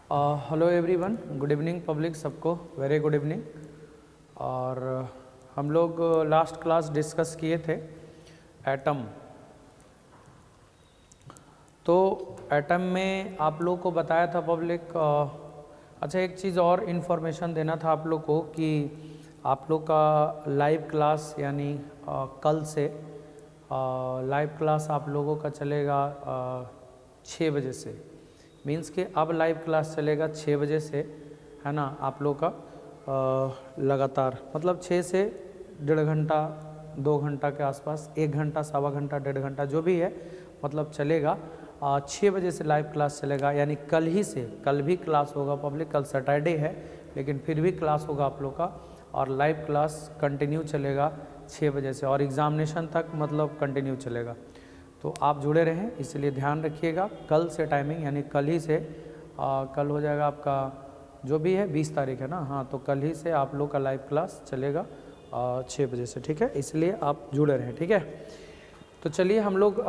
Hello everyone, good evening public, सबको very good evening. और हम लोग लास्ट क्लास डिस्कस किए थे एटम। तो एटम में आप लोग को बताया था पब्लिक। अच्छा, एक चीज़ और इन्फॉर्मेशन देना था आप लोग को कि आप लोग का लाइव क्लास यानी कल से लाइव क्लास आप लोगों का चलेगा 6 बजे से। मीन्स कि अब लाइव क्लास चलेगा 6 बजे से, है ना। आप लोग का लगातार मतलब 6 से 1.5 घंटा 2 घंटा के आसपास, 1 घंटा 1.25 घंटा 1.5 घंटा जो भी है, मतलब चलेगा। 6 बजे से लाइव क्लास चलेगा, यानी कल ही से। कल भी क्लास होगा पब्लिक, कल सैटरडे है लेकिन फिर भी क्लास होगा आप लोग का। और लाइव क्लास कंटिन्यू चलेगा 6 बजे से और एग्ज़ामिनेशन तक मतलब कंटिन्यू चलेगा। तो आप जुड़े रहें, इसलिए ध्यान रखिएगा। कल से टाइमिंग यानी कल ही से कल हो जाएगा आपका जो भी है 20 तारीख है ना। हाँ, तो कल ही से आप लोग का लाइव क्लास चलेगा 6 बजे से, ठीक है। इसलिए आप जुड़े रहें, ठीक है। तो चलिए, हम लोग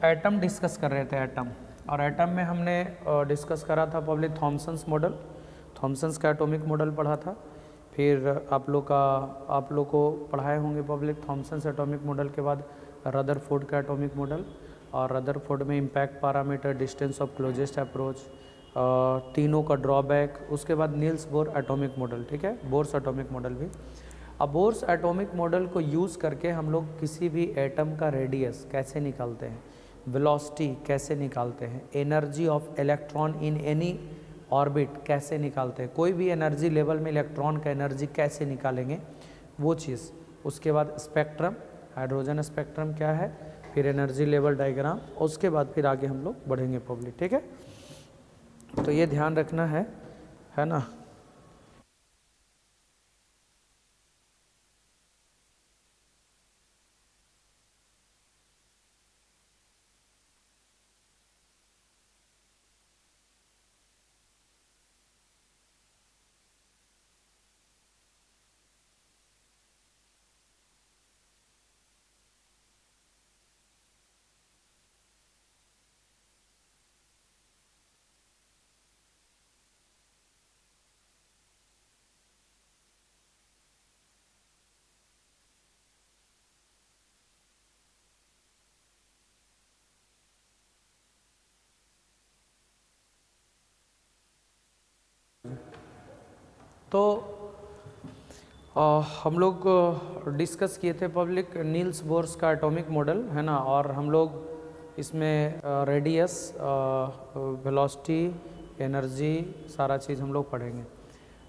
एटम डिस्कस कर रहे थे, एटम। और एटम में हमने डिस्कस करा था पब्लिक थॉमसन्स मॉडल, थॉमसन्स का एटॉमिक मॉडल पढ़ा था। फिर आप लोग को पढ़ाए होंगे पब्लिक थॉमसन्स एटॉमिक मॉडल के बाद रदरफोर्ड का एटॉमिक मॉडल। और रदरफोर्ड में impact parameter, distance of closest approach, तीनों का ड्रॉबैक। उसके बाद नील्स बोर एटॉमिक मॉडल, ठीक है, बोर्स एटॉमिक मॉडल भी। अब बोर्स एटॉमिक मॉडल को यूज़ करके हम लोग किसी भी एटम का रेडियस कैसे निकालते हैं, वेलोसिटी कैसे निकालते हैं, energy of electron in any orbit कैसे निकालते हैं, कोई भी एनर्जी लेवल में इलेक्ट्रॉन का एनर्जी कैसे निकालेंगे, वो चीज़। उसके बाद स्पेक्ट्रम, हाइड्रोजन स्पेक्ट्रम क्या है, फिर एनर्जी लेवल डायग्राम, उसके बाद फिर आगे हम लोग बढ़ेंगे पब्लिक, ठीक है। तो ये ध्यान रखना है ना। तो हम लोग डिस्कस किए थे पब्लिक नील्स बोर्स का एटॉमिक मॉडल, है ना। और हम लोग इसमें रेडियस, वेलोसिटी, एनर्जी, सारा चीज़ हम लोग पढ़ेंगे।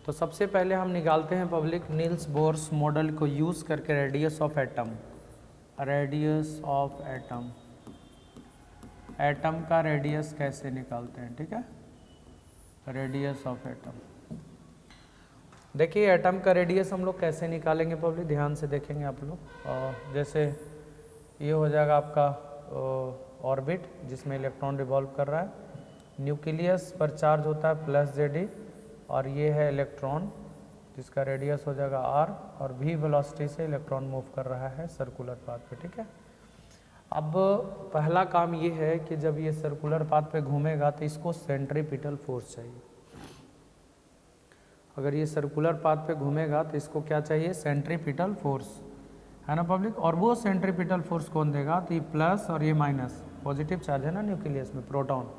तो सबसे पहले हम निकालते हैं पब्लिक नील्स बोर्स मॉडल को यूज़ करके radius of atom. Radius of atom, atom का रेडियस कैसे निकालते हैं, ठीक है। रेडियस ऑफ एटम, देखिए एटम का रेडियस हम लोग कैसे निकालेंगे पब्लिक, ध्यान से देखेंगे आप लोग। जैसे ये हो जाएगा आपका ऑर्बिट जिसमें इलेक्ट्रॉन रिवॉल्व कर रहा है, न्यूक्लियस पर चार्ज होता है प्लस जेडी, और ये है इलेक्ट्रॉन जिसका रेडियस हो जाएगा आर, और भी वेलोसिटी से इलेक्ट्रॉन मूव कर रहा है सर्कुलर पाथ पे, ठीक है। अब पहला काम ये है कि जब ये सर्कुलर पाथ पे घूमेगा तो इसको सेंट्रीपिटल फोर्स चाहिए। अगर ये सर्कुलर पाथ पे घूमेगा तो इसको क्या चाहिए, सेंट्रीपिटल फोर्स, है ना पब्लिक। और वो सेंट्रीपिटल फोर्स कौन देगा, तो ये प्लस और ये माइनस, पॉजिटिव चार्ज है ना न्यूक्लियस में, प्रोटॉन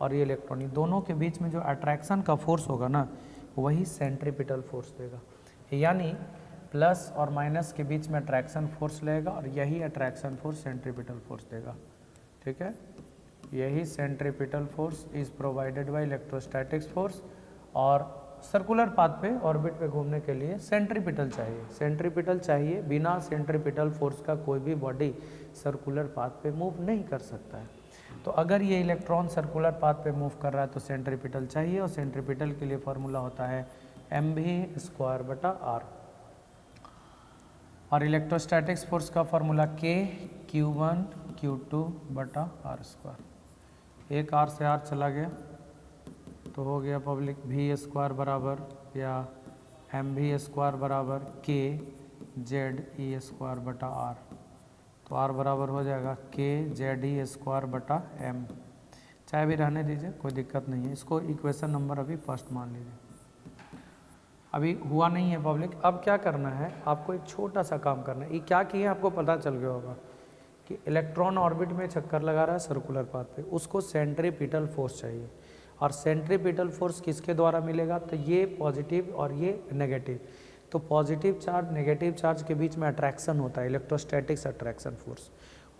और ये इलेक्ट्रॉन, ये दोनों के बीच में जो अट्रैक्शन का फोर्स होगा ना, वही सेंट्रीपिटल फोर्स देगा। यानी प्लस और माइनस के बीच में अट्रैक्शन फोर्स लेगा और यही अट्रैक्शन फोर्स सेंट्रीपिटल फोर्स देगा, ठीक है। यही centripetal force is provided by electrostatics force. और सर्कुलर पाथ पे ऑर्बिट पे घूमने के लिए सेंट्रीपिटल चाहिए, सेंट्रीपिटल चाहिए। बिना सेंट्रीपिटल फोर्स का कोई भी बॉडी सर्कुलर पाथ पे मूव नहीं कर सकता है। तो अगर ये इलेक्ट्रॉन सर्कुलर पाथ पे मूव कर रहा है तो सेंट्रीपिटल चाहिए, और सेंट्रीपिटल के लिए फॉर्मूला होता है mv²/r। और इलेक्ट्रोस्टैटिक्स फोर्स का फॉर्मूला k Q1Q2/r²। एक r से r चला गया तो हो गया पब्लिक v² बराबर या mv² = k ZE²/r। तो r बराबर हो जाएगा k ZE² m। चाहे भी रहने दीजिए, कोई दिक्कत नहीं है। इसको इक्वेशन नंबर अभी फर्स्ट मान लीजिए, अभी हुआ नहीं है पब्लिक। अब क्या करना है आपको, एक छोटा सा काम करना है। ये क्या किए आपको पता चल गया होगा कि इलेक्ट्रॉन ऑर्बिट में चक्कर लगा रहा है सर्कुलर पाथ पे, उसको सेंट्रीपिटल फोर्स चाहिए। और सेंट्रीपिटल फोर्स किसके द्वारा मिलेगा, तो ये पॉजिटिव और ये नेगेटिव। तो पॉजिटिव चार्ज नेगेटिव चार्ज के बीच में अट्रैक्शन होता है, इलेक्ट्रोस्टैटिक्स अट्रैक्शन फोर्स।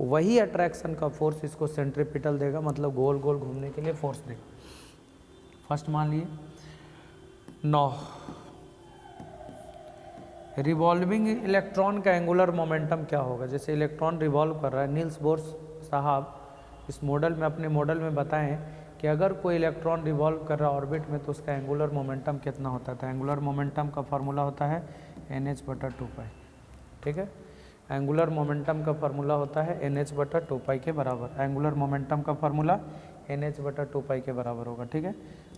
वही अट्रैक्शन का फोर्स इसको सेंट्रीपिटल देगा, मतलब गोल गोल घूमने के लिए फोर्स देगा। फर्स्ट मान लिए 9, रिवॉल्विंग इलेक्ट्रॉन का एंगुलर मोमेंटम क्या होगा। जैसे इलेक्ट्रॉन रिवॉल्व कर रहा है, नील्स बोर साहब इस मॉडल में, अपने मॉडल में बताएं कि अगर कोई इलेक्ट्रॉन रिवॉल्व कर रहा है ऑर्बिट में तो उसका एंगुलर मोमेंटम कितना होता है। तो एंगुलर मोमेंटम का फार्मूला होता है NH/2π। ठीक है, एंगुलर मोमेंटम का फार्मूला होता है NH/2π के बराबर। एंगुलर मोमेंटम का फार्मूला NH/2π के बराबर होगा। ठीक है,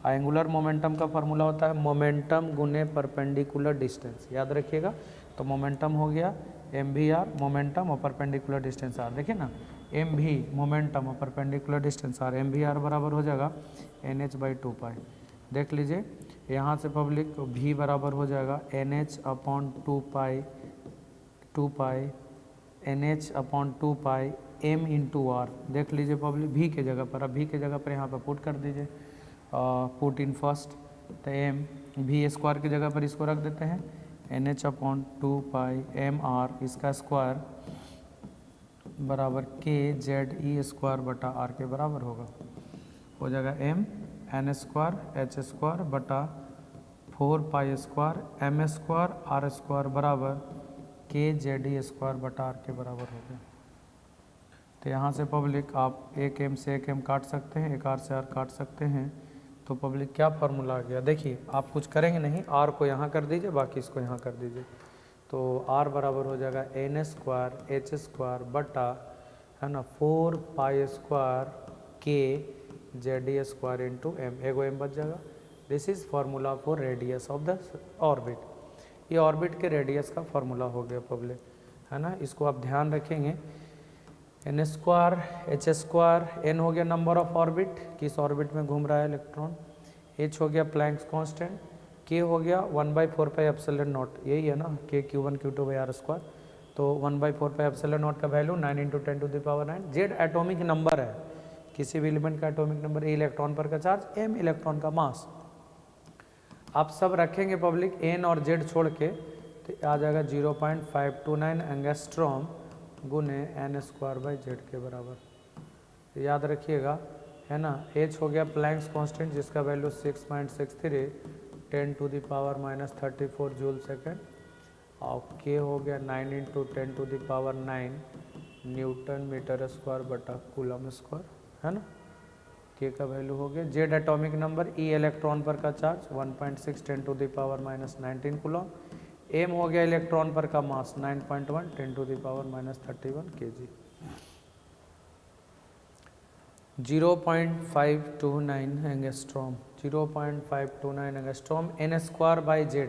एंगुलर मोमेंटम का फार्मूला होता है मोमेंटम गुने परपेंडिकुलर डिस्टेंस, याद रखिएगा। तो मोमेंटम हो गया mvr, मोमेंटम और परपेंडिकुलर डिस्टेंस r। देखिए ना, mv मोमेंटम और परपेंडिकुलर डिस्टेंस r, mvr बराबर हो जाएगा NH/2π। देख लीजिए यहाँ से पब्लिक v बराबर हो जाएगा NH/2π NH/2π m into are. देख लीजिए पब्लिक v के जगह पर, अब v के जगह पर यहाँ पर पुट कर दीजिए, पुट इन फर्स्ट। तो m v स्क्वायर की जगह पर इसको रख देते हैं NH/2π m r, इसका स्क्वायर बराबर kZe² के बराबर होगा। हो जाएगा m n² h² 4π² m² r² बराबर kZe² के बराबर हो गया। तो यहाँ से पब्लिक आप एक m से एक m काट सकते हैं, एक r से r काट सकते हैं। तो पब्लिक क्या फार्मूला आ गया, देखिए आप कुछ करेंगे नहीं, r को यहाँ कर दीजिए, बाकी इसको यहाँ कर दीजिए। तो r बराबर हो जाएगा n² h² है ना 4π² kZe² इंटू m, एगो m बच जाएगा। This is formula for radius of the orbit. ये ऑर्बिट के रेडियस का फार्मूला हो गया पब्लिक, है ना। इसको आप ध्यान रखेंगे। n² h², n हो गया नंबर ऑफ ऑर्बिट, किस ऑर्बिट में घूम रहा है इलेक्ट्रॉन, h हो गया प्लैंक्स कांस्टेंट, k हो गया 1/4πε0, यही है ना k q1 q2/r²। तो 1/4πε0 का वैल्यू 9 × 10⁹। z एटॉमिक नंबर है, किसी भी एलिमेंट का एटॉमिक नंबर, a इलेक्ट्रॉन पर का चार्ज, m इलेक्ट्रॉन का मास। आप सब रखेंगे पब्लिक n और z छोड़ के, तो आ जाएगा 0.529 एंगस्ट्रॉम गुने n² z के बराबर। याद रखिएगा, है ना। h हो गया प्लैंक्स कांस्टेंट जिसका वैल्यू 6.63 10⁻³ जूल सेकेंड, और k हो गया 9 × 10⁹ न्यूटन मीटर² कूलम स्क्वायर, है ना। k का वैल्यू हो गया। z atomic number, e electron पर का चार्ज 1.6 10⁻19 कूलम, m हो गया इलेक्ट्रॉन पर का मास 9.1 10⁻31 kg। 0.529 angstrom, 0.529 angstrom n²/z,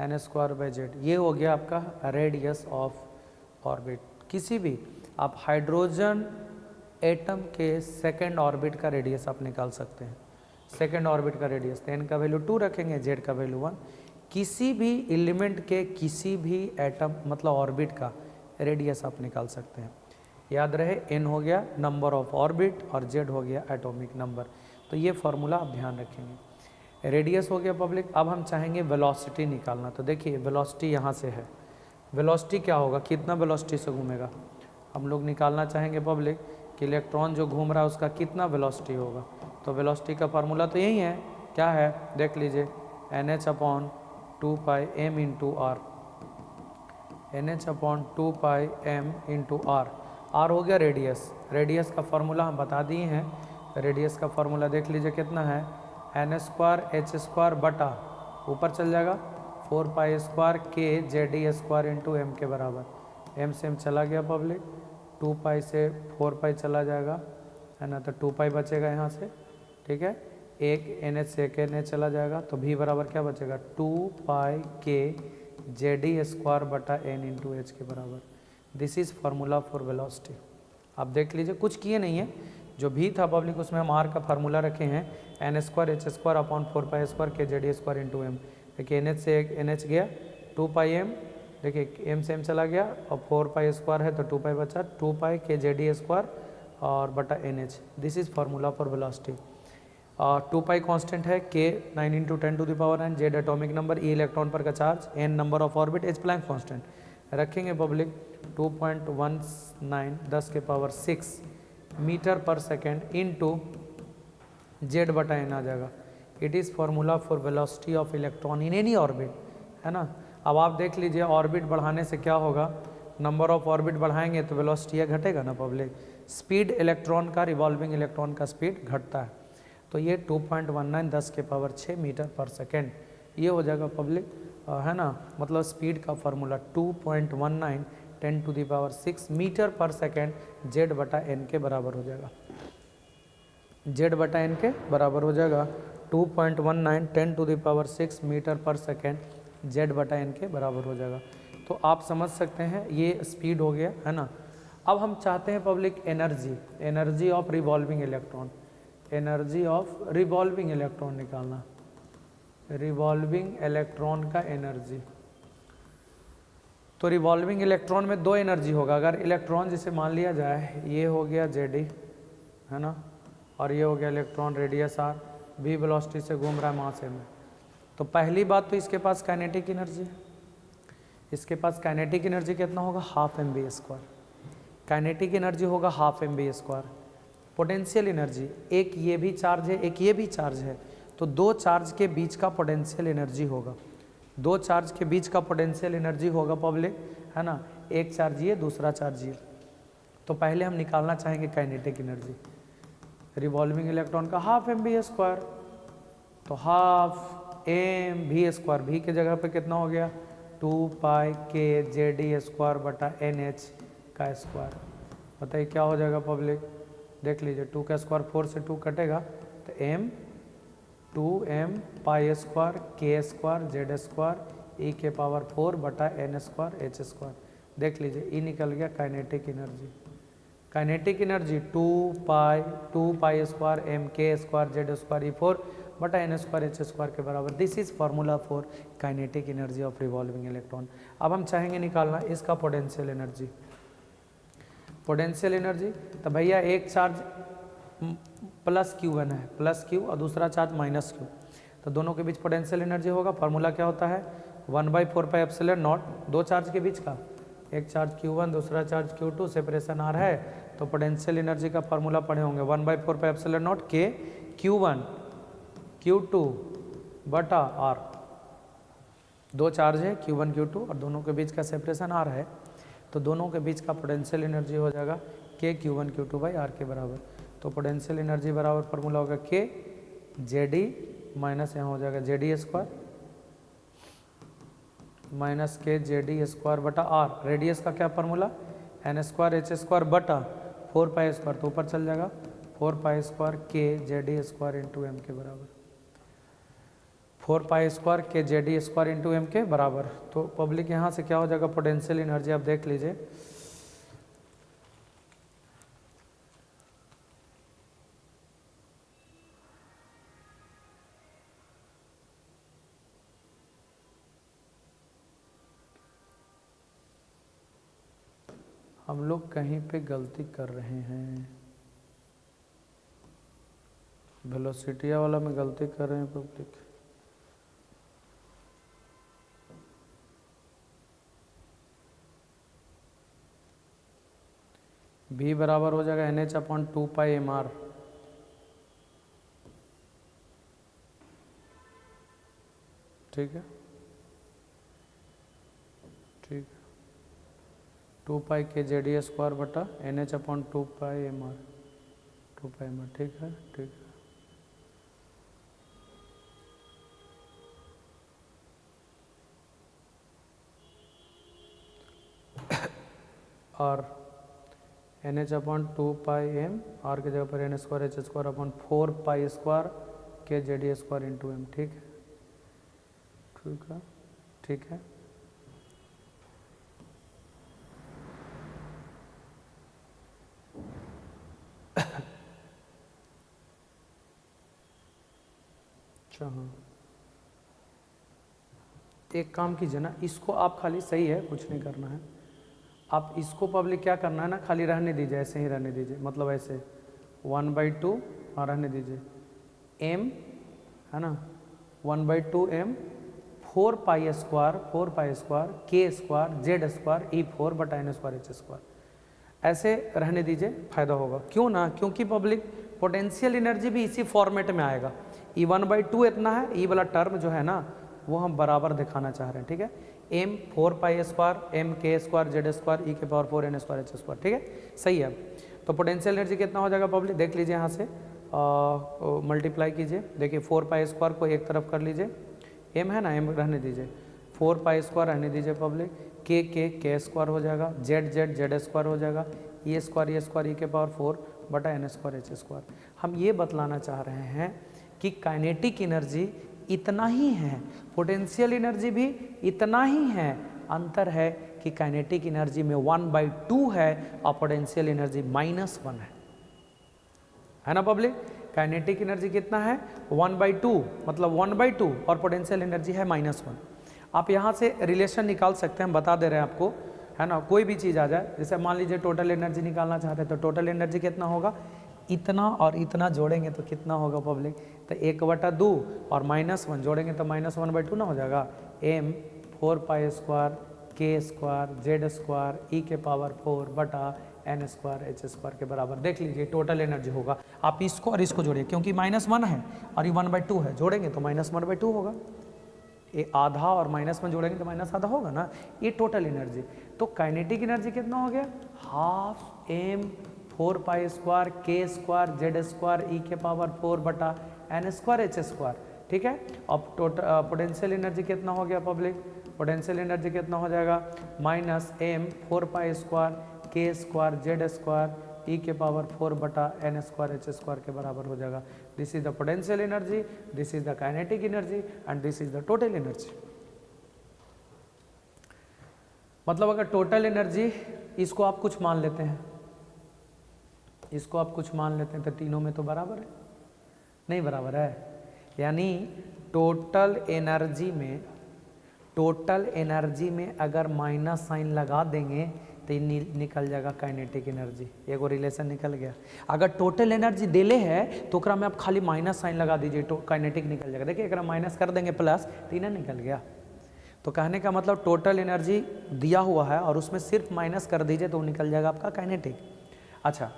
n²/z ये हो गया आपका रेडियस ऑफ ऑर्बिट। किसी भी आप हाइड्रोजन एटम के सेकेंड ऑर्बिट का रेडियस आप निकाल सकते हैं। सेकेंड ऑर्बिट का रेडियस, तो n का वैल्यू 2 रखेंगे, z का वैल्यू 1। किसी भी एलिमेंट के किसी भी एटम मतलब ऑर्बिट का रेडियस आप निकाल सकते हैं। याद रहे n हो गया नंबर ऑफ ऑर्बिट और z हो गया एटॉमिक नंबर। तो ये फार्मूला आप ध्यान रखेंगे। रेडियस हो गया पब्लिक। अब हम चाहेंगे वेलोसिटी निकालना। तो देखिए वेलोसिटी यहाँ से है, वेलोसिटी क्या होगा, कितना वेलोसिटी से घूमेगा। हम लोग निकालना चाहेंगे पब्लिक कि इलेक्ट्रॉन जो घूम रहा है उसका कितना वेलोसिटी होगा। तो वेलोसिटी का फार्मूला तो यही है, क्या है देख लीजिए, NH/2π m into r, NH/2π m into r। r हो गया रेडियस, रेडियस का फार्मूला हम बता दिए हैं। रेडियस का फार्मूला देख लीजिए कितना है, n² h² बटा ऊपर चल जाएगा 4π² kZe² इंटू m के बराबर। m से m चला गया पब्लिक, 2π से 4π चला जाएगा, है ना। तो 2π बचेगा यहाँ से, ठीक है। एक NH से एक NH चला जाएगा, तो v बराबर क्या बचेगा 2π kZe² बटा n इंटू h के बराबर। This is formula for velocity. आप देख लीजिए कुछ किए नहीं है, जो भी था पब्लिक उसमें हम आर का फार्मूला रखे हैं N square H square upon 4 pi square K Z square into M. देखिए एन एच से एन एच गया 2 पाई एम, देखिए एम से एम चला गया और 4 पाई स्क्वायर है तो 2 पाई बचा, 2 पाई के जेड स्क्वायर और बटा N H. This is formula for velocity. 2 pi constant है, K 9 into 10⁻9, Z atomic number, E electron पर का charge, N number of orbit, H Planck constant रखेंगे public 2.19 10⁻6 metre per second into Z बटा N आ जाएगा। It is formula for velocity of electron in any orbit, है ना। अब आप देख लीजिए ऑर्बिट बढ़ाने से क्या होगा, नंबर ऑफ ऑर्बिट बढ़ाएंगे तो वेलोसिटी घटेगा ना पब्लिक। स्पीड इलेक्ट्रॉन का, रिवॉल्विंग इलेक्ट्रॉन का स्पीड घटता है। तो ये 2.19 10⁻6 मीटर पर सेकेंड ये हो जाएगा पब्लिक, है ना। मतलब स्पीड का formula 2.19 10⁻6 metre per second Z बटा एन के बराबर हो जाएगा। जेड बटा एन के बराबर हो जाएगा 2.19 10⁻6 मीटर पर सेकेंड जेड बटा एन के बराबर हो जाएगा। तो आप समझ सकते हैं ये स्पीड हो गया, है ना। अब हम चाहते हैं public energy, energy of revolving electron, energy of revolving electron निकालना, रिवॉल्विंग इलेक्ट्रॉन का एनर्जी। तो रिवॉल्विंग इलेक्ट्रॉन में दो एनर्जी होगा। अगर इलेक्ट्रॉन जिसे मान लिया जाए ये हो गया जेड, है ना, और ये हो गया electron radius R, V velocity से घूम रहा है मास में। तो पहली बात तो इसके पास काइनेटिक एनर्जी है, इसके पास काइनेटिक एनर्जी कितना होगा, half m v square. Kinetic energy होगा half m v square. Potential energy, एक ये भी चार्ज है एक ये भी चार्ज है, तो दो चार्ज के बीच का पोटेंशियल एनर्जी होगा, दो चार्ज के बीच का पोटेंशियल एनर्जी होगा पब्लिक, है ना। एक चार्ज ये दूसरा चार्ज ये। तो पहले हम निकालना चाहेंगे काइनेटिक एनर्जी रिवॉल्विंग इलेक्ट्रॉन का हाफ एम बी स्क्वायर। तो हाफ एम भी स्क्वायर, भी के जगह पे कितना हो गया 2 pi K J D square बटा एन एच का स्क्वायर। बताइए क्या हो जाएगा पब्लिक, देख लीजिए 2 का स्क्वायर 4 से 2 कटेगा तो एम 2m पाई स्क्वायर के स्क्वायर जेड स्क्वायर ई के पावर 4 बटा एन स्क्वायर एच स्क्वायर। देख लीजिए ई निकल गया kinetic energy. Kinetic energy 2 pi square M K square Z square E 4 बटा एन स्क्वायर एच स्क्वायर के बराबर। This is formula for kinetic energy of revolving electron. अब हम चाहेंगे निकालना इसका पोटेंशियल एनर्जी। पोटेंशियल एनर्जी तो भैया एक चार्ज प्लस Q1 है, प्लस Q और दूसरा चार्ज माइनस Q, तो दोनों के बीच पोटेंशियल एनर्जी होगा। फार्मूला क्या होता है 1/4 पाई एप्सिलॉन नॉट, दो चार्ज के बीच का, एक चार्ज Q1 दूसरा चार्ज Q2, सेपरेशन आर है तो पोटेंशियल एनर्जी का फार्मूला पढ़े होंगे 1/4 पाई एप्सिलॉन नॉट के Q1 Q2 बटा आर। दो चार्ज है Q1 Q2 और दोनों के बीच का सेपरेशन आर है, तो दोनों के बीच का पोटेंशियल एनर्जी हो जाएगा के Q1 Q2 बाई आर के बराबर। तो पोटेंशियल एनर्जी बराबर फार्मूला होगा के जे डी माइनस यहाँ हो जाएगा जे D square minus K J D square बटा आर। रेडियस का क्या formula N square H square बटा 4 पाई स्क्वायर, तो ऊपर चल जाएगा 4 pi square K J D square into M के बराबर, 4 pi square K J D square into M के बराबर। तो पब्लिक यहाँ से क्या हो जाएगा पोटेंशियल एनर्जी आप देख लीजिए, हम लोग कहीं पे गलती कर रहे हैं, वेलोसिटी वाला में गलती कर रहे हैं पब्लिक। B बराबर हो जाएगा NH upon 2 pi M R. ठीक है, ठीक है 2 pi K J D square बटा NH upon 2 pi M R, 2 pi M R. ठीक है, ठीक है। और NH upon 2 pi M R की जगह पर N square H square upon 4 pi square K J D square into M. ठीक है, ठीक है, ठीक है। अच्छा हाँ, एक काम कीजिए ना, इसको आप खाली, सही है कुछ नहीं करना है, आप इसको पब्लिक क्या करना है ना, खाली रहने दीजिए, ऐसे ही रहने दीजिए, मतलब ऐसे 1/2, हाँ रहने दीजिए, m है ना, 1/2 m 4 pi square k square Z square E4 बटा n स्क्वायर H स्क्वायर, ऐसे रहने दीजिए, फायदा होगा। क्यों ना, क्योंकि पब्लिक पोटेंशियल एनर्जी भी इसी फॉर्मेट में आएगा, E1/2 इतना है, ई वाला टर्म जो है ना वो हम बराबर दिखाना चाह रहे हैं, ठीक है, m 4 pi square m k square Z square E⁴ n square H square, ठीक है, सही है। तो पोटेंशियल एनर्जी कितना हो जाएगा पब्लिक, देख लीजिए यहाँ से मल्टीप्लाई कीजिए, देखिए 4 पाई स्क्वायर को एक तरफ कर लीजिए, m है ना, m रहने दीजिए, 4 पाई स्क्वायर रहने दीजिए पब्लिक, k स्क्वायर हो जाएगा, जेड स्क्वायर हो जाएगा, ये स्क्वायर E⁴ बटा n स्क्वायर H स्क्वायर। हम ये बतलाना चाह रहे हैं कि काइनेटिक एनर्जी इतना ही है, पोटेंशियल एनर्जी भी इतना ही है, अंतर है कि काइनेटिक एनर्जी में 1/2 है और पोटेंशियल एनर्जी -1 है ना पब्लिक। काइनेटिक एनर्जी कितना है 1/2, मतलब 1/2 और पोटेंशियल एनर्जी है -1। आप यहाँ से रिलेशन निकाल सकते हैं, हम बता दे रहे हैं आपको, है ना, कोई भी चीज़ आ जाए, जैसे मान लीजिए टोटल एनर्जी निकालना चाहते हैं, तो टोटल एनर्जी कितना होगा, इतना और इतना जोड़ेंगे तो कितना होगा पब्लिक, तो 1/2 और -1 जोड़ेंगे तो -1/2 ना हो जाएगा, m 4 pi square k square Z square E⁴ बटा n स्क्वायर H स्क्वायर के बराबर। देख लीजिए टोटल एनर्जी होगा, आप इसको और इसको जोड़िए, क्योंकि -1 है और ये 1/2 है, जोड़ेंगे तो -1/2 होगा, ये आधा और -1 जोड़ेंगे तो -आधा होगा ना, ये टोटल एनर्जी। तो काइनेटिक एनर्जी कितना हो गया, half m 4 pi square k square Z square E⁴ बटा n स्क्वायर H स्क्वायर, ठीक है। अब टोटल पोटेंशियल एनर्जी कितना हो गया पब्लिक, पोटेंशियल एनर्जी कितना हो जाएगा, -m 4 pi square k square Z square E⁴ बटा n स्क्वायर H स्क्वायर के बराबर हो जाएगा। This is the potential energy, this is the kinetic energy and this is the total energy. मतलब अगर टोटल एनर्जी, इसको आप कुछ मान लेते हैं, इसको आप कुछ मान लेते हैं, तो तीनों में तो बराबर है, नहीं बराबर है, यानी टोटल एनर्जी में अगर माइनस साइन लगा देंगे तो निकल जाएगा काइनेटिक एनर्जी, एगो रिलेशन निकल गया। अगर टोटल एनर्जी देले है तो ओकरा में आप खाली माइनस साइन लगा दीजिए, तो काइनेटिक निकल जाएगा। देखिए अगर माइनस कर देंगे प्लस तो इन्हें निकल गया। तो कहने का मतलब टोटल एनर्जी दिया हुआ है और उसमें सिर्फ माइनस कर दीजिए तो निकल जाएगा आपका काइनेटिक। अच्छा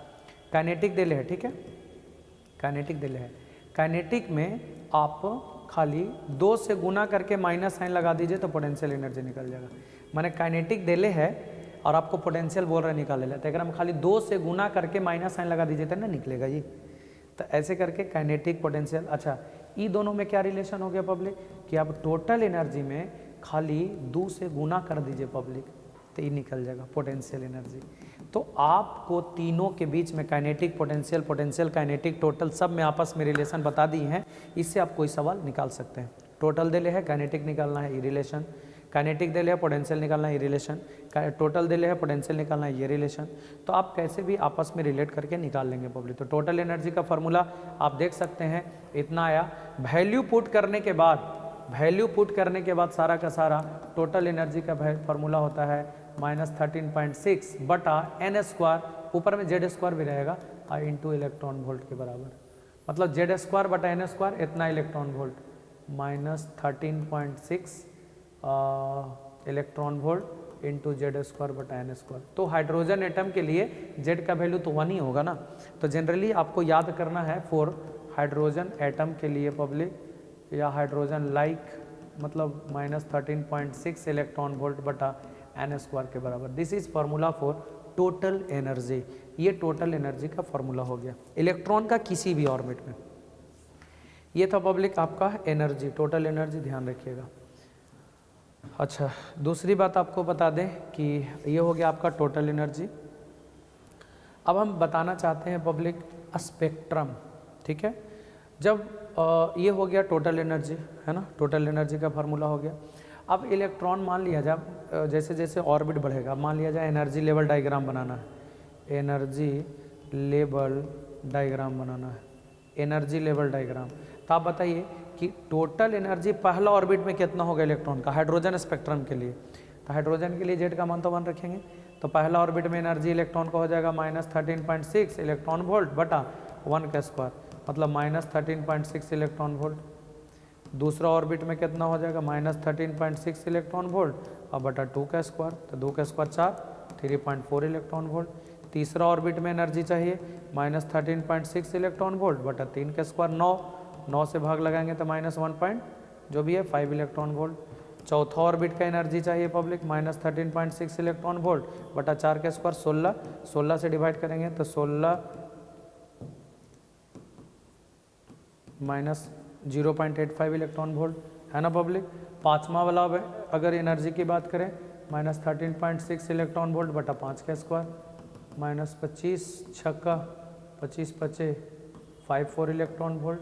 काइनेटिक देले है, ठीक है, काइनेटिक देले है, काइनेटिक में आप खाली 2 से गुना करके माइनस साइन लगा दीजिए तो पोटेंशियल एनर्जी निकल जाएगा। माने काइनेटिक देले है और आपको पोटेंशियल बोल रहे निकाले लेते, अगर हम खाली 2 से गुना करके माइनस साइन लगा दीजिए तो ना निकलेगा ये। तो ऐसे करके काइनेटिक पोटेंशियल। अच्छा ये दोनों में क्या रिलेशन हो गया पब्लिक, कि आप टोटल एनर्जी में खाली 2 से गुना कर दीजिए पब्लिक तो ये निकल जाएगा पोटेंशियल एनर्जी। तो आपको तीनों के बीच में kinetic potential, potential kinetic, total सब में आपस में रिलेशन बता दी हैं, इससे आप कोई सवाल निकाल सकते हैं। टोटल दे ले है काइनेटिक निकालना है, ये रिलेशन, काइनेटिक दे ले है पोटेंशियल निकालना है, ये रिलेशन, टोटल दे ले है पोटेंशियल निकालना है, ये रिलेशन। तो आप कैसे भी आपस में रिलेट करके निकाल लेंगे पब्लिक। तो टोटल एनर्जी का फॉर्मूला आप देख सकते हैं, इतना आया। वैल्यू पुट करने के बाद सारा का सारा टोटल एनर्जी का फॉर्मूला होता है -13.6 बटा n स्क्वायर, ऊपर में जेड स्क्वायर भी रहेगा, इंटू इलेक्ट्रॉन वोल्ट के बराबर। मतलब जेड स्क्वायर बटा n स्क्वायर इतना electron volt, -13.6 electron volt into Z square बटा n स्क्वायर। तो हाइड्रोजन एटम के लिए जेड का वैल्यू तो 1 ही होगा ना। तो जनरली आपको याद करना है फॉर हाइड्रोजन एटम के लिए पब्लिक, या हाइड्रोजन लाइक, मतलब -13.6 इलेक्ट्रॉन वोल्ट बटा n स्क्वायर के बराबर। This is formula for total energy. ये टोटल एनर्जी का फार्मूला हो गया इलेक्ट्रॉन का किसी भी ऑर्बिट में। ये था पब्लिक आपका एनर्जी, टोटल एनर्जी, ध्यान रखिएगा। अच्छा दूसरी बात आपको बता दें कि ये हो गया आपका टोटल एनर्जी। अब हम बताना चाहते हैं पब्लिक स्पेक्ट्रम, ठीक है। जब ये हो गया टोटल एनर्जी, है ना, टोटल एनर्जी का फार्मूला हो गया। अब इलेक्ट्रॉन मान लिया जाए, जैसे जैसे ऑर्बिट बढ़ेगा, मान लिया जाए एनर्जी लेवल डायग्राम बनाना है, एनर्जी लेवल डायग्राम बनाना है, एनर्जी लेवल डायग्राम। तो आप बताइए कि टोटल एनर्जी पहला ऑर्बिट में कितना होगा इलेक्ट्रॉन का हाइड्रोजन स्पेक्ट्रम के लिए। तो हाइड्रोजन के लिए जेड का मान तो 1 रखेंगे, तो पहला ऑर्बिट में एनर्जी इलेक्ट्रॉन का हो जाएगा -13.6 इलेक्ट्रॉन वोल्ट बटा 1 का स्क्वायर, मतलब -13.6 इलेक्ट्रॉन वोल्ट। दूसरा ऑर्बिट में कितना हो जाएगा -13.6 इलेक्ट्रॉन वोल्ट और बटा 2 का स्क्वायर, तो 2 का स्क्वायर 4, 3.4 इलेक्ट्रॉन वोल्ट। तीसरा ऑर्बिट में एनर्जी चाहिए -13.6 इलेक्ट्रॉन वोल्ट बटा 3 का स्क्वायर, 9 से भाग लगाएंगे तो -1 जो भी है 5 इलेक्ट्रॉन वोल्ट। चौथा ऑर्बिट का एनर्जी चाहिए पब्लिक -13.6 इलेक्ट्रॉन वोल्ट बटा 4 का स्क्वायर, 16 से डिवाइड करेंगे तो 16 -0.85 इलेक्ट्रॉन वोल्ट है ना पब्लिक। पाँचवा वाला अगर एनर्जी की बात करें -13.6 इलेक्ट्रॉन वोल्ट बटा 5 का स्क्वायर, -25 छक्का 25 पचे 54 इलेक्ट्रॉन वोल्ट।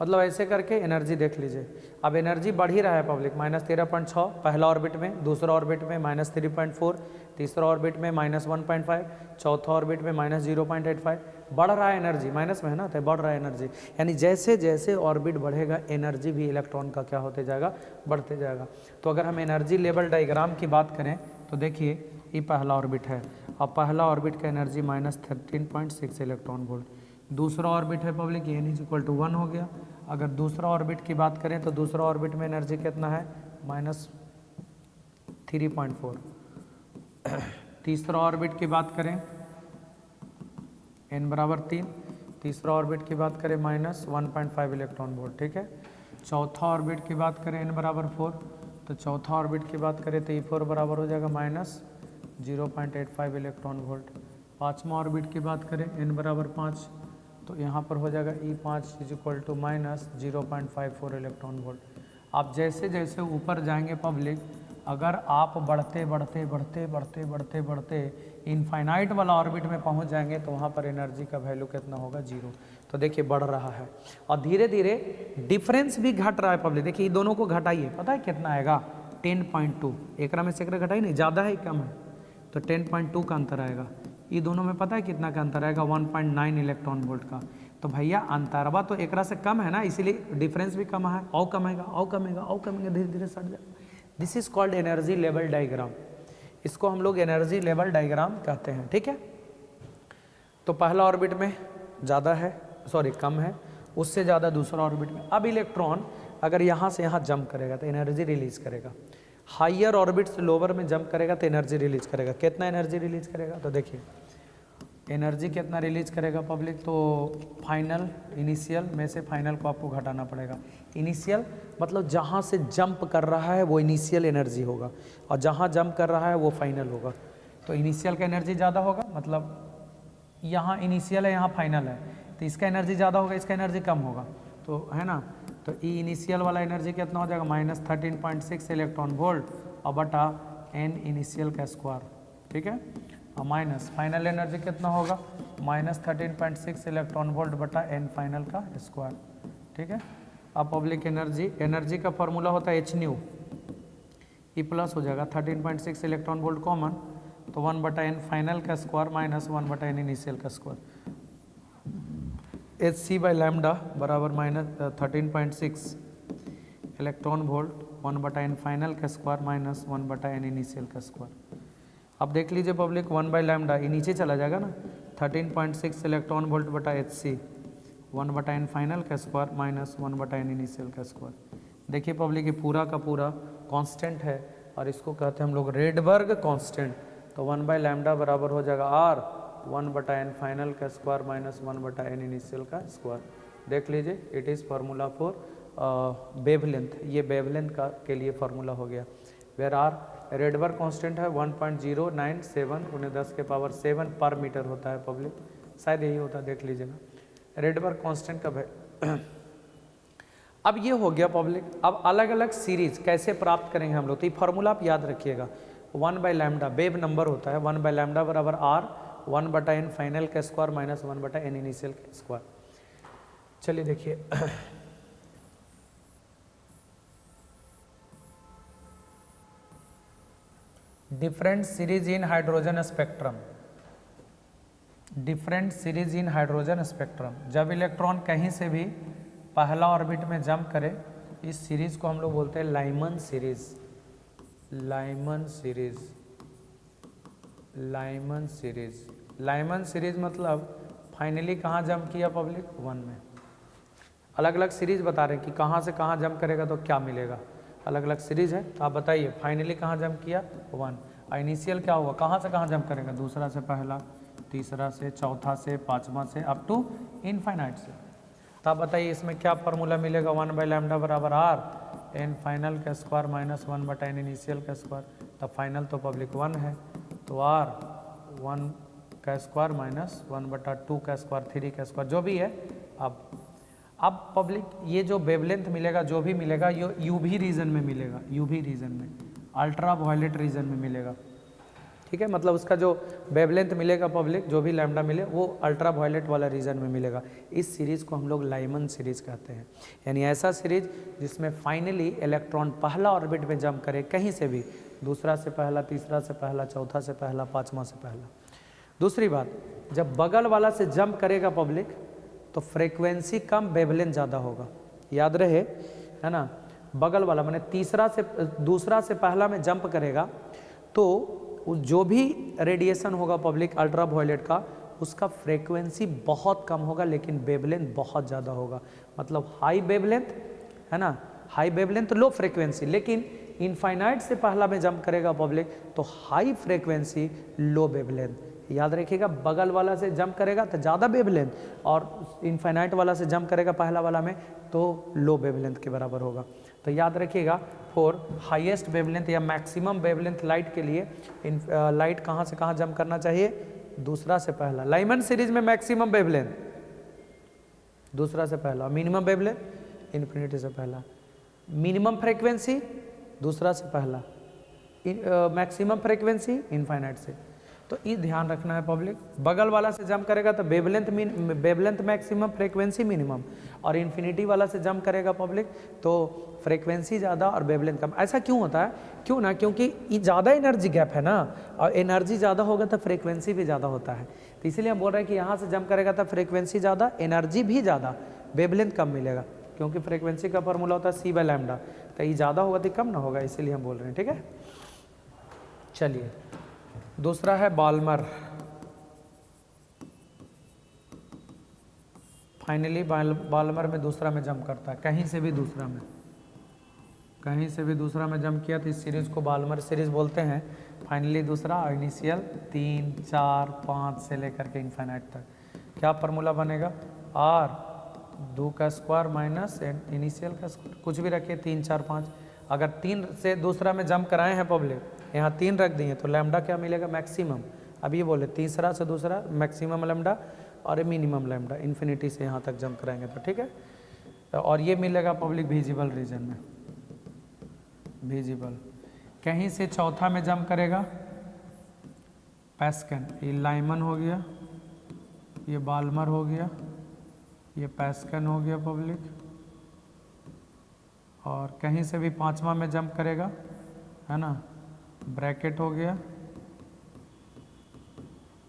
मतलब ऐसे करके एनर्जी देख लीजिए। अब एनर्जी बढ़ ही रहा है पब्लिक, -13.6 पहला ऑर्बिट में, दूसरा ऑर्बिट में -3.4, तीसरा ऑर्बिट में -1.5, चौथा ऑर्बिट में -0.85, बढ़ रहा है एनर्जी, माइनस में है ना, तो बढ़ रहा है एनर्जी। यानी जैसे जैसे ऑर्बिट बढ़ेगा एनर्जी भी इलेक्ट्रॉन का क्या होते जाएगा, बढ़ते जाएगा। तो अगर हम एनर्जी लेवल डायग्राम की बात करें तो देखिए ये पहला ऑर्बिट है, अब पहला ऑर्बिट का एनर्जी -13.6 इलेक्ट्रॉन वोल्ट। दूसरा ऑर्बिट है पब्लिक n = 1 हो गया। अगर दूसरा ऑर्बिट की बात करें तो दूसरा ऑर्बिट में एनर्जी कितना है -3.4। तीसरा ऑर्बिट की बात करें n = 3, तीसरा ऑर्बिट की बात करें -1.5 इलेक्ट्रॉन वोल्ट, ठीक है। चौथा ऑर्बिट की बात करें n = 4, तो चौथा ऑर्बिट की बात करें तो E4 बराबर हो जाएगा -0.85 इलेक्ट्रॉन वोल्ट। पाँचवा ऑर्बिट की बात करें n = 5, तो यहाँ पर हो जाएगा E5 = -0.54 इलेक्ट्रॉन वोल्ट। आप जैसे जैसे ऊपर जाएंगे पब्लिक, अगर आप बढ़ते बढ़ते बढ़ते बढ़ते बढ़ते बढ़ते इनफाइनाइट वाला ऑर्बिट में पहुँच जाएंगे तो वहाँ पर एनर्जी का वैल्यू कितना होगा, 0। तो देखिए बढ़ रहा है और धीरे धीरे डिफरेंस भी घट रहा है पब्लिक। देखिए ये दोनों को घटाइए, पता है कितना आएगा 10.2, एक में से एक घटाई नहीं, ज़्यादा है कम है, तो 10.2 का अंतर आएगा। ये दोनों में पता है कितना का अंतर आएगा, 1.9 इलेक्ट्रॉन वोल्ट का। तो भैया अंतरवा तो एक से कम है ना, इसीलिए डिफरेंस भी कम है, और कमेगा और कमेगा और कमेगा, धीरे धीरे सट जाएगा। This is called energy level diagram, इसको हम लोग एनर्जी लेवल डायग्राम कहते हैं, ठीक है। तो पहला ऑर्बिट में ज़्यादा है, सॉरी कम है, उससे ज़्यादा दूसरा ऑर्बिट में। अब इलेक्ट्रॉन अगर यहाँ से यहाँ जंप करेगा तो एनर्जी रिलीज करेगा, हाइयर ऑर्बिट से लोअर में जंप करेगा तो एनर्जी रिलीज करेगा। कितना एनर्जी रिलीज करेगा, तो देखिए एनर्जी कितना रिलीज करेगा पब्लिक, तो फाइनल इनिशियल में से फाइनल को आपको घटाना पड़ेगा। इनिशियल मतलब जहाँ से जंप कर रहा है वो इनिशियल एनर्जी होगा, और जहाँ जंप कर रहा है वो फाइनल होगा। तो इनिशियल का एनर्जी ज़्यादा होगा, मतलब यहाँ इनिशियल है यहाँ फाइनल है, तो इसका एनर्जी ज़्यादा होगा, इसका एनर्जी कम होगा, तो है ना। तो ई इनिशियल वाला एनर्जी कितना हो जाएगा, -13.6 इलेक्ट्रॉन वोल्ट और बटा n इनिशियल का स्क्वायर, ठीक है। और माइनस फाइनल एनर्जी कितना होगा, -13.6 इलेक्ट्रॉन वोल्ट बटा n फाइनल का स्क्वायर, ठीक है। अब पब्लिक एनर्जी का फॉर्मूला होता है hν, ई प्लस हो जाएगा 13.6 इलेक्ट्रॉन वोल्ट कॉमन, तो 1/n फाइनल का स्क्वायर -1/n इनिशियल का स्क्वायर। hc/λ बराबर -13.6 इलेक्ट्रॉन वोल्ट 1/n फाइनल का स्क्वायर -1/n इनिशियल का स्क्वायर। अब देख लीजिए पब्लिक 1/λ ये नीचे चला जाएगा ना, 13.6 इलेक्ट्रॉन वोल्ट बटा hc 1/n फाइनल का स्क्वायर -1/n इनिशियल का स्क्वायर। देखिए पब्लिक ये पूरा का पूरा कांस्टेंट है और इसको कहते हैं हम लोग रेडबर्ग कांस्टेंट। तो 1/λ बराबर हो जाएगा r 1/n फाइनल का स्क्वायर -1/n इनिशियल का स्क्वायर। देख लीजिए it is formula for wavelength, ये वेवलेंथ का के लिए फार्मूला हो गया। वेयर आर रेडबर्ग कांस्टेंट है 1.097 × 10⁻7 पर मीटर होता है पब्लिक, शायद यही होता है, देख लीजिएगा रेडबर्ग कांस्टेंट का। अब ये हो गया पब्लिक। अब अलग अलग सीरीज कैसे प्राप्त करेंगे हम लोग, तो ये फार्मूला आप याद रखिएगा। 1/λ वेव नंबर होता है, 1/λ बराबर r 1/n फाइनल का स्क्वायर -1/n इनिशियल का स्क्वायर। चलिए देखिए different series in hydrogen spectrum, different series in hydrogen spectrum. जब इलेक्ट्रॉन कहीं से भी पहला ऑर्बिट में जंप करे, इस सीरीज को हम लोग बोलते हैं Lyman series. Lyman series, Lyman series, Lyman series मतलब फाइनली कहाँ जंप किया पब्लिक? 1 में। अलग अलग सीरीज बता रहे हैं कि कहाँ से कहाँ जंप करेगा तो क्या मिलेगा, अलग अलग सीरीज है। तो आप बताइए फाइनली कहाँ जंप किया? 1। और इनिशियल क्या हुआ, कहाँ से कहाँ जंप करेगा? दूसरा से पहला, तीसरा से, चौथा से, पाँचवा से, अप टू इनफाइनाइट से। तो आप बताइए इसमें क्या फार्मूला मिलेगा? 1/λ बराबर आर एन फाइनल का स्क्वायर माइनस 1/n इनिशियल का स्क्वायर। तब फाइनल तो पब्लिक 1 है, तो आर 1 का स्क्वायर माइनस 1/2 का स्क्वायर, 3 का स्क्वायर, जो भी है। अब पब्लिक ये जो वेवलेंथ मिलेगा, जो भी मिलेगा, ये यूवी रीजन में मिलेगा, यूवी रीजन में, अल्ट्रा वायलेट रीजन में मिलेगा। ठीक है, मतलब उसका जो वेवलेंथ मिलेगा पब्लिक, जो भी लैम्डा मिले, वो अल्ट्रा वायलेट वाला रीजन में मिलेगा। इस सीरीज़ को हम लोग लाइमन सीरीज़ कहते हैं, यानी ऐसा सीरीज जिसमें फाइनली इलेक्ट्रॉन पहला ऑर्बिट में जंप करे, कहीं से भी, दूसरा से पहला, तीसरा से पहला, चौथा से पहला, पाँचवा से पहला। दूसरी बात, जब बगल वाला से जंप करेगा पब्लिक तो फ्रीक्वेंसी कम, वेवलेंथ ज़्यादा होगा, याद रहे, है ना। बगल वाला माने तीसरा से, दूसरा से पहला में जंप करेगा तो जो भी रेडिएशन होगा पब्लिक अल्ट्रा वायलेट का, उसका फ्रीक्वेंसी बहुत कम होगा लेकिन वेवलेंथ बहुत ज़्यादा होगा। मतलब हाई वेवलेंथ, है ना, हाई वेवलेंथ लो फ्रीक्वेंसी, लेकिन इनफाइनाइट से पहला में जंप करेगा पब्लिक तो हाई फ्रीक्वेंसी लो वेवलेंथ। याद रखिएगा, बगल वाला से जंप करेगा तो ज़्यादा वेवलेंथ, और इनफाइनाइट वाला से जंप करेगा पहला वाला में तो लो वेवलेंथ के बराबर होगा। तो याद रखिएगा, फॉर हाईएस्ट वेवलेंथ या मैक्सिमम वेवलेंथ लाइट के लिए लाइट कहाँ से कहाँ जंप करना चाहिए? दूसरा से पहला। लाइमन सीरीज में मैक्सिमम वेवलेंथ दूसरा से पहला, मिनिमम वेवलेंथ इन्फिनिटी से पहला। मिनिमम फ्रीक्वेंसी दूसरा से पहला, मैक्सिमम फ्रीक्वेंसी इनफाइनाइट से। तो ये ध्यान रखना है पब्लिक, बगल वाला से जंप करेगा तो वेवलेंथ मैक्सिमम, फ्रीक्वेंसी मिनिमम, और इन्फिनिटी वाला से जंप करेगा पब्लिक तो फ्रीक्वेंसी ज़्यादा और वेवलेंथ कम। ऐसा क्यों होता है? क्यों ना, क्योंकि ये ज़्यादा एनर्जी गैप है ना, और एनर्जी ज़्यादा होगा तो फ्रीक्वेंसी भी ज़्यादा होता है। तो इसीलिए हम बोल रहे हैं कि यहाँ से जंप करेगा तो फ्रीक्वेंसी ज़्यादा, एनर्जी भी ज़्यादा, वेवलेंथ कम मिलेगा, क्योंकि फ्रीक्वेंसी का फॉर्मूला होता है c/λ। तो ये ज़्यादा होगा तो कम ना होगा, इसीलिए हम बोल रहे हैं। ठीक है, चलिए दूसरा है बाल्मर। फाइनली बाल्मर में दूसरा में जंप करता है, कहीं से भी दूसरा में, कहीं से भी दूसरा में जंप किया तो इस सीरीज़ को बाल्मर सीरीज़ बोलते हैं। फाइनली दूसरा, इनिशियल 3, 4, 5 से लेकर के इनफाइनाइट तक। क्या फार्मूला बनेगा? आर 2 का स्क्वायर माइनस इनिशियल का स्क्वायर, कुछ भी रखिए, 3, 4, 5। अगर 3 से दूसरा में जंप कराए हैं पब्लिक, यहाँ 3 रख दिए तो लैम्डा क्या मिलेगा? मैक्सिमम। अब ये बोले तीसरा से दूसरा मैक्सिमम लैम्डा और मिनिमम लैम्डा, इन्फिनिटी से यहाँ तक जंप कराएंगे तो ठीक है। और ये मिलेगा पब्लिक विजिबल रीजन में, विजिबल। कहीं से चौथा में जंप करेगा पैस्कन, ये लाइमन हो गया, ये बाल्मर हो गया, ये पैस्कन हो गया पब्लिक। और कहीं से भी पांचवा में जंप करेगा, है ना, ब्रैकेट हो गया।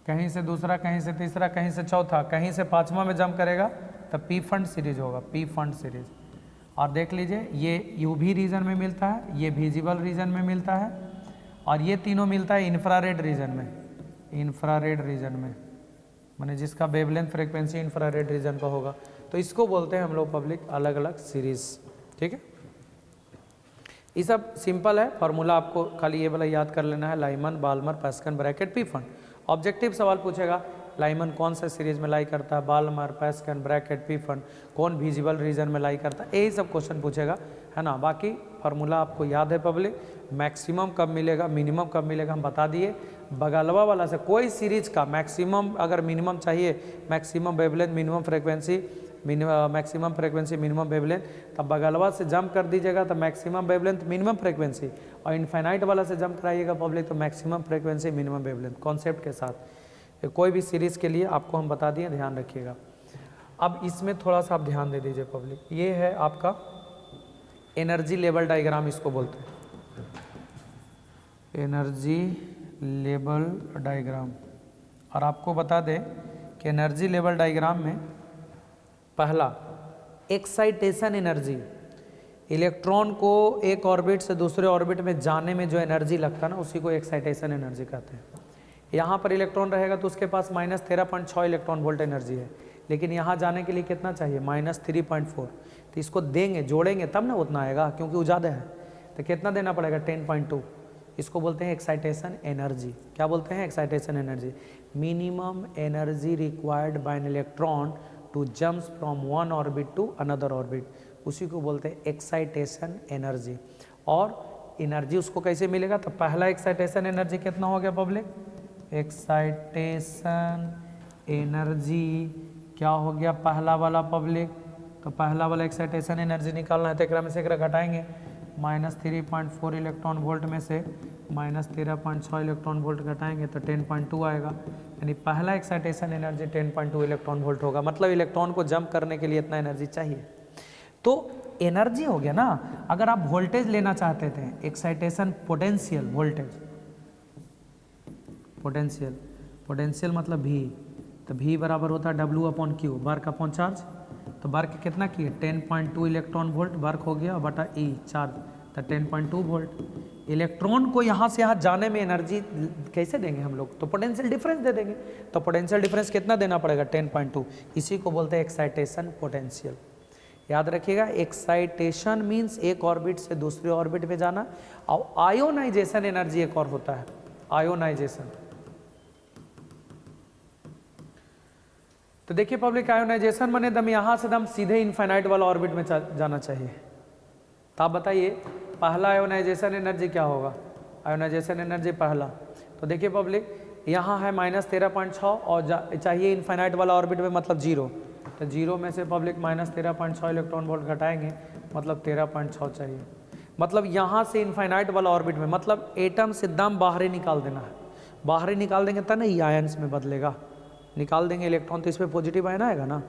कहीं से दूसरा, कहीं से तीसरा, कहीं से चौथा, कहीं से पांचवा में जंप करेगा तो पी फंड सीरीज होगा, पी फंड सीरीज। और देख लीजिए, ये यूवी रीजन में मिलता है, ये विजिबल रीजन में मिलता है, और ये तीनों मिलता है इंफ्रारेड रीजन में, इंफ्रारेड रीजन में, माने जिसका वेवलेंथ फ्रीक्वेंसी इंफ्रारेड रीजन का होगा। तो इसको बोलते हैं हम लोग पब्लिक अलग अलग सीरीज। ठीक है, ये सब सिंपल है, फार्मूला आपको खाली ये वाला याद कर लेना है, Lyman, Balmer, Paschen, Brackett, Pfund. Objective सवाल पूछेगा, लाइमन कौन सा सीरीज में लाई करता है, Balmer, Paschen, Brackett, P fund कौन विजिबल रीजन में लाई करता है, यही सब क्वेश्चन पूछेगा, है ना। बाकी फार्मूला आपको याद है पब्लिक, मैक्सिमम कब मिलेगा, मिनिमम कब मिलेगा हम बता दिए। बगलवा वाला से कोई सीरीज का मैक्सिमम अगर मिनिमम चाहिए, maximum wavelength, minimum frequency, maximum frequency, minimum wavelength, तब बगलवा से जंप कर दीजिएगा तो मैक्सिमम वेवलेंथ, मिनिमम फ्रीक्वेंसी, और इनफाइनाइट वाला से जंप कराइएगा पब्लिक तो maximum frequency, minimum wavelength, concept के साथ। कोई भी सीरीज़ के लिए आपको हम बता दिए, ध्यान रखिएगा। अब इसमें थोड़ा सा आप ध्यान दे दीजिए पब्लिक, ये है आपका एनर्जी लेवल डायग्राम, इसको बोलते हैं एनर्जी लेवल डायग्राम। और आपको बता दें कि एनर्जी लेवल डायग्राम में पहला एक्साइटेशन एनर्जी, इलेक्ट्रॉन को एक ऑर्बिट से दूसरे ऑर्बिट में जाने में जो एनर्जी लगता है ना, उसी को एक्साइटेशन एनर्जी कहते हैं। यहाँ पर इलेक्ट्रॉन रहेगा तो उसके पास -13.6 इलेक्ट्रॉन वोल्ट एनर्जी है, लेकिन यहाँ जाने के लिए कितना चाहिए, -3.4। तो इसको देंगे, जोड़ेंगे तब ना उतना आएगा, क्योंकि वो ज़्यादा है। तो कितना देना पड़ेगा, 10.2। इसको बोलते हैं एक्साइटेशन एनर्जी। क्या बोलते हैं, excitation energy. Minimum energy required by an electron to jump from one orbit to another orbit, उसी को बोलते हैं एक्साइटेशन एनर्जी। और एनर्जी उसको कैसे मिलेगा, तो पहला एक्साइटेशन एनर्जी कितना हो गया पब्लिक, एक्साइटेशन एनर्जी क्या हो गया पहला वाला पब्लिक, तो पहला वाला एक्साइटेशन एनर्जी निकालना है, तो एक में से एक घटाएंगे, -3.4 इलेक्ट्रॉन वोल्ट में से -13.6 इलेक्ट्रॉन वोल्ट घटाएंगे तो 10.2 आएगा, यानी पहला एक्साइटेशन एनर्जी 10.2 इलेक्ट्रॉन वोल्ट होगा। मतलब इलेक्ट्रॉन को जंप करने के लिए इतना एनर्जी चाहिए। तो एनर्जी हो गया ना। अगर आप वोल्टेज लेना चाहते थे, excitation potential, voltage potential, potential मतलब V, तो V बराबर होता है W/Q, वर्क अपॉन चार्ज। तो वर्क कितना किए, 10.2 इलेक्ट्रॉन वोल्ट वर्क हो गया बटा E चार्ज, तो 10.2 वोल्ट। इलेक्ट्रॉन को यहाँ से यहाँ जाने में एनर्जी कैसे देंगे हम लोग, तो पोटेंशियल डिफरेंस दे देंगे। तो पोटेंशियल डिफरेंस कितना देना पड़ेगा, 10.2। इसी को बोलते हैं एक्साइटेशन पोटेंशियल। याद रखिएगा, एक्साइटेशन मीन्स एक ऑर्बिट से दूसरे ऑर्बिट में जाना, और आयोनाइजेशन एनर्जी एक और होता है, आयोनाइजेशन। तो देखिए पब्लिक, आयोनाइजेशन माने दम यहाँ से दम सीधे इनफाइनाइट वाला ऑर्बिट में जाना चाहिए। तो आप बताइए पहला आयोनाइजेशन एनर्जी क्या होगा, आयोनाइजेशन एनर्जी पहला। तो देखिए पब्लिक, यहाँ है -13.6 और चाहिए इनफाइनाइट वाला ऑर्बिट में, मतलब 0। तो 0 में से पब्लिक -13.6 इलेक्ट्रॉन वोल्ट घटाएंगे, मतलब 13.6 चाहिए। मतलब यहाँ से इनफाइनाइट वाला ऑर्बिट में, मतलब एटम से दम बाहर ही निकाल देना है। बाहर ही निकाल देंगे तब नहीं आयन्स में बदलेगा, निकाल देंगे इलेक्ट्रॉन तो इसमें पॉजिटिव आयन आएगा ना।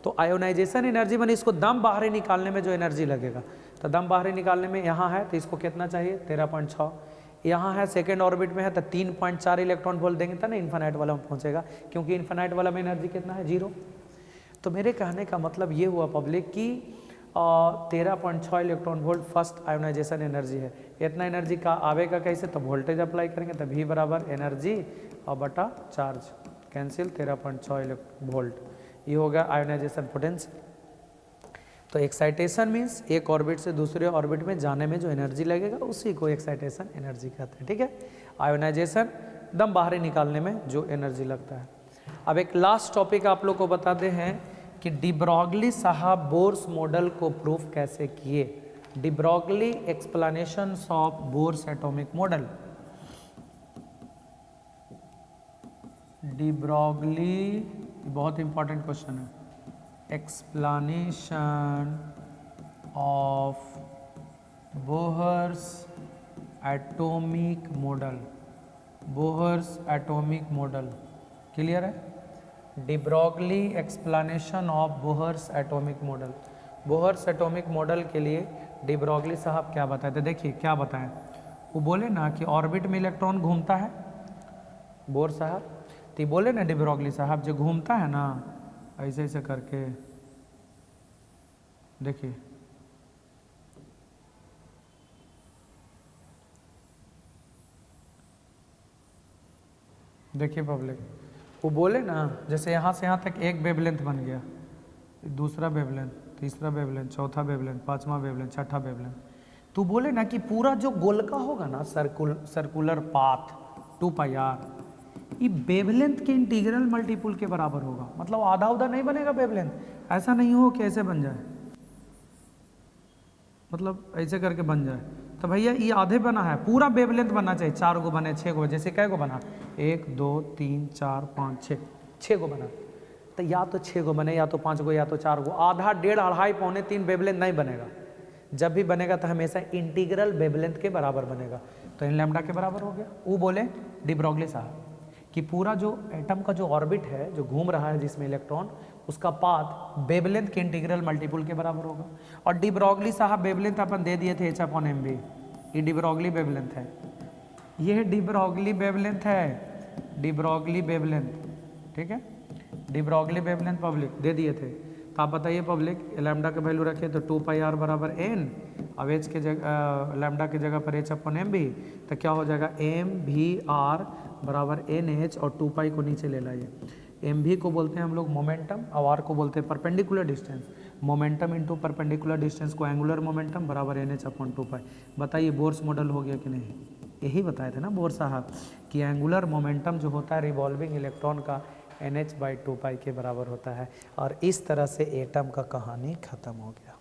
तो आयोनाइजेशन एनर्जी माने इसको दम बाहर ही निकालने में जो एनर्जी लगेगा, तो दम बाहर ही निकालने में यहाँ है तो इसको कितना चाहिए, 13.6। यहाँ है सेकेंड ऑर्बिट में है तो 3.4 इलेक्ट्रॉन वोल्ट देंगे तब ना इन्फाइनाइट वाला में पहुँचेगा, क्योंकि इन्फाइनाइट वाला में एनर्जी कितना है, 0। तो मेरे कहने का मतलब ये हुआ पब्लिक कि 13.6 electron volt first ionization energy है। इतना एनर्जी का आवेगा कैसे, तो वोल्टेज अप्लाई करेंगे तो V बराबर एनर्जी और बटा चार्ज, कैंसिल 13.6 वोल्ट, ये हो गया आयोनाइजेशन पोटेंशियल। तो एक्साइटेशन मीन्स एक ऑर्बिट से दूसरे ऑर्बिट में जाने में जो एनर्जी लगेगा उसी को एक्साइटेशन एनर्जी कहते हैं, ठीक है। आयोनाइजेशन दम बाहर ही निकालने में जो एनर्जी लगता है। अब एक लास्ट टॉपिक आप लोग को बताते हैं कि डी ब्रॉगली साहब बोर्स मॉडल को प्रूफ कैसे किए। De Broglie explanations of Bohr's atomic model. De Broglie बहुत इंपॉर्टेंट क्वेश्चन है, explanation of Bohr's atomic model, Bohr's atomic model, clear है। De Broglie explanation of Bohr's atomic model. Bohr's atomic model के लिए D Broglie साहब क्या बताए थे, देखिए क्या बताएं। वो बोले ना कि ऑर्बिट में इलेक्ट्रॉन घूमता है, बोर साहब तो बोले ना डी ब्रॉगली साहब जो घूमता है ना ऐसे ऐसे करके, देखिए देखिए पब्लिक, वो बोले ना जैसे यहाँ से यहाँ तक एक वेवलेंथ बन गया, दूसरा वेवलेंथ, तीसरा वेवलेंथ, चौथा वेवलेंथ, पांचवा वेवलेंथ, छठा वेवलेंथ। तो बोले ना कि पूरा जो गोलका होगा ना, सर्कुलर पाथ 2πr, ये वेवलेंथ के इंटीग्रल मल्टीपुल के बराबर होगा। मतलब आधा उधा नहीं बनेगा वेवलेंथ, ऐसा नहीं हो कि ऐसे बन जाए, मतलब ऐसे करके बन जाए। तो भैया ये आधे बना है, पूरा वेवलेंथ बनना चाहिए, 4 गो बने, 6 गो, जैसे कै गो बना, 1 2 3 4 5 6 गो बना। तो या तो 6 गो बने, या तो 5 गो, या तो 4 गो। आधा, डेढ़, अढ़ाई, पौने 3 वेवलेंथ नहीं बनेगा। जब भी बनेगा तो हमेशा इंटीग्रल वेवलेंथ के बराबर बनेगा। तो इन लैम्डा के बराबर हो गया। वो बोले डी ब्रॉगली साहब कि पूरा जो एटम का जो ऑर्बिट है जो घूम रहा है जिसमें इलेक्ट्रॉन, उसका पाथ वेवलेंथ के इंटीग्रल मल्टीपुल के बराबर होगा। और डी ब्रॉगली साहब वेवलेंथ अपन दे दिए थे h/mv, ये डी ब्रॉगली वेवलेंथ है, ये डी ब्रॉगली वेवलेंथ है, डी ब्रॉगली वेवलेंथ, ठीक है, डी ब्रॉगली वेवलेंथ पब्लिक दे दिए थे। तो आप बताइए पब्लिक, लैम्डा का वैल्यू रखें तो 2 पाई आर बराबर एन, अब एच के जगह लैम्डा की जगह पर एच अपॉन एम भी, तो क्या हो जाएगा एम भी आर बराबर एन एच, और 2 पाई को नीचे ले लाइए। एम भी को बोलते हैं हम लोग मोमेंटम, और आर को बोलते हैं perpendicular distance. Momentum into perpendicular distance को एंगुलर मोमेंटम बराबर एन एच अपॉन 2 पाई। बताइए बोर्स मॉडल हो गया कि नहीं? यही बताए थे ना बोर साहब कि एंगुलर मोमेंटम जो होता है रिवॉल्विंग इलेक्ट्रॉन का NH/2 पाई के बराबर होता है। और इस तरह से एटम का कहानी खत्म हो गया।